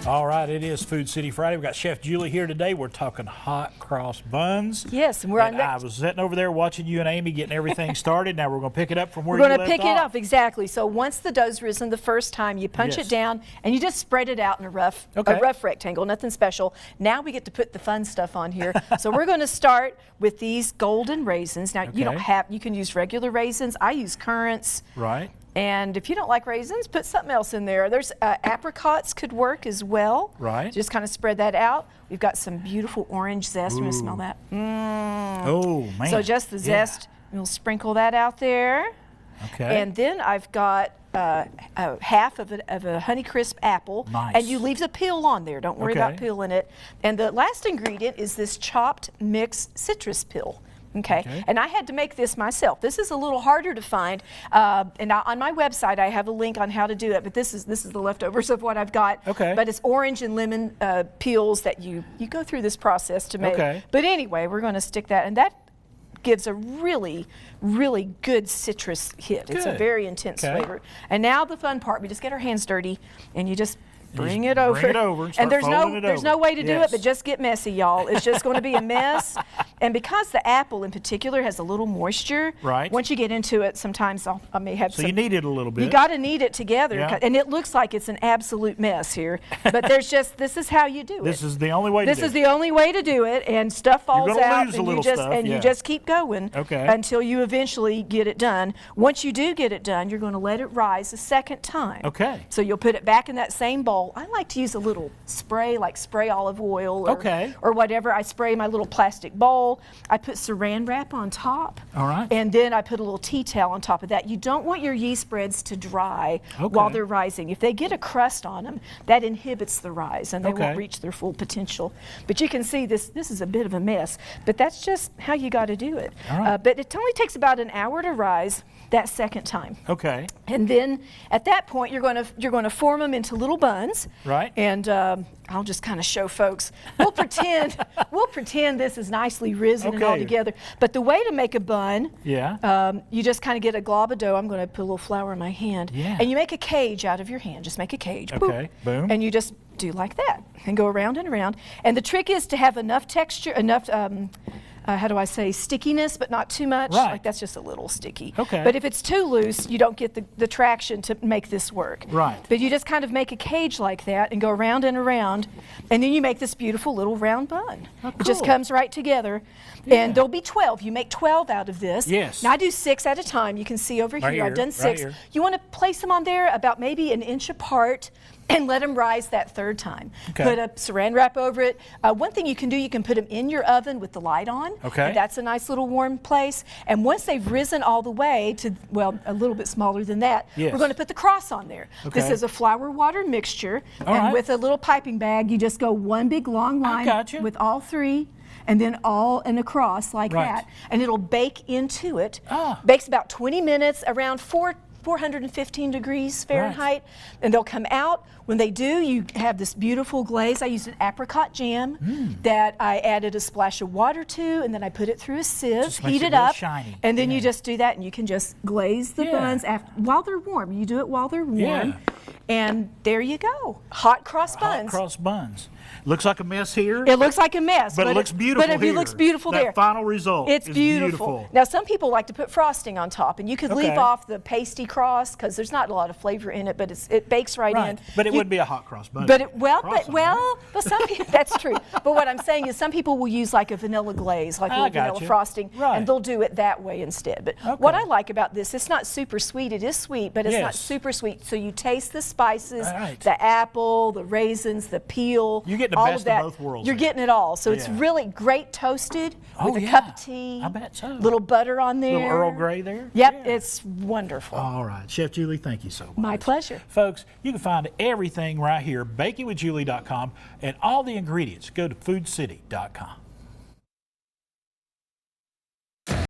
All right, it is Food City Friday. We've got Chef Julie here today. We're talking hot cross buns. Yes, and I was sitting over there watching you and Amy getting everything started. Now we're going to pick it up from where we're you going left to pick off. it up, exactly. So once the dough's risen the first time, you punch it down and you just spread it out in a rough rectangle, nothing special. Now we get to put the fun stuff on here. So we're going to start with these golden raisins. Now you can use regular raisins. I use currants. Right. And if you don't like raisins, put something else in there. There's apricots could work as well. Right. Just kind of spread that out. We've got some beautiful orange zest. You want to smell that? Oh, man. So just the zest, we'll sprinkle that out there. Okay. And then I've got half of a Honeycrisp apple. Nice. And you leave the peel on there. Don't worry about peeling it. And the last ingredient is this chopped mixed citrus peel. Okay, and I had to make this myself. This is a little harder to find, and on my website I have a link on how to do it. But this is the leftovers of what I've got. Okay. But it's orange and lemon peels that you go through this process to make. Okay. But anyway, we're going to stick that, and that gives a really, really good citrus hit. It's a very intense flavor. And now the fun part: we just get our hands dirty, and you just bring it over. Bring it over. And there's no way to do it, but just get messy, y'all. It's just going to be a mess. And because the apple in particular has a little moisture, once you get into it, sometimes I may have some. So you knead it a little bit. You got to knead it together, and it looks like it's an absolute mess here. But there's this is how you do it. This is the only way to do it. This is the only way to do it, and stuff falls out, lose and you just keep going until you eventually get it done. Once you do get it done, you're going to let it rise a second time. Okay. So you'll put it back in that same bowl. I like to use a little spray, like spray olive oil or whatever. I spray my little plastic bowl. I put saran wrap on top. All right. And then I put a little tea towel on top of that. You don't want your yeast breads to dry while they're rising. If they get a crust on them, that inhibits the rise and they won't reach their full potential. But you can see this is a bit of a mess, but that's just how you got to do it. All right. But it only takes about an hour to rise that second time. Okay. And then at that point you're going to form them into little buns. Right. And I'll just kind of show folks. We'll pretend this is nicely risen and all together. But the way to make a bun, you just kind of get a glob of dough. I'm going to put a little flour in my hand. Yeah. And you make a cage out of your hand. Just make a cage. Okay. Boom. And you just do like that and go around and around. And the trick is to have enough texture, enough how do I say, stickiness, but not too much. Right. Like that's just a little sticky. Okay. But if it's too loose, you don't get the traction to make this work. Right. But you just kind of make a cage like that and go around and around, and then you make this beautiful little round bun. Oh, cool. It just comes right together. Yeah. And there'll be 12. You make 12 out of this. Yes. Now I do 6 at a time. You can see over here. I've done 6. You want to place them on there about maybe an inch apart and let them rise that third time. Put a saran wrap over it. One thing you can do, you can put them in your oven with the light on. And that's a nice little warm place. And once they've risen all the way to, well, a little bit smaller than that, we're going to put the cross on there. This is a flour water mixture. And with a little piping bag, you just go one big long line with all 3. And then all and across like that. And it'll bake into it. Bakes about 20 minutes, around 415 degrees Fahrenheit, and they'll come out. When they do, you have this beautiful glaze. I used an apricot jam that I added a splash of water to, and then I put it through a sieve, heat it up, shiny. And then you just do that, and you can just glaze the buns while they're warm. You do it while they're warm, and there you go. Hot cross buns. Hot cross buns. Looks like a mess here. It looks like a mess, but it looks beautiful. But it looks beautiful there. That final result it's is beautiful. Now some people like to put frosting on top, and you could leave off the pasty cross because there's not a lot of flavor in it, but it bakes right in. But it would be a hot cross bun. But but some people, that's true. But what I'm saying is some people will use like a vanilla glaze, like a little vanilla frosting, and they'll do it that way instead. But what I like about this, it's not super sweet. It is sweet, but it's not super sweet. So you taste the spices, the apple, the raisins, the peel. You get the all best of that. of both worlds. You're getting it all. So it's really great toasted with a cup of tea. I bet so. Little butter on there. Little Earl Grey there. Yep, it's wonderful. All right, Chef Julie, thank you so much. My pleasure. Folks, you can find everything right here, bakingwithjulie.com, and all the ingredients. Go to foodcity.com.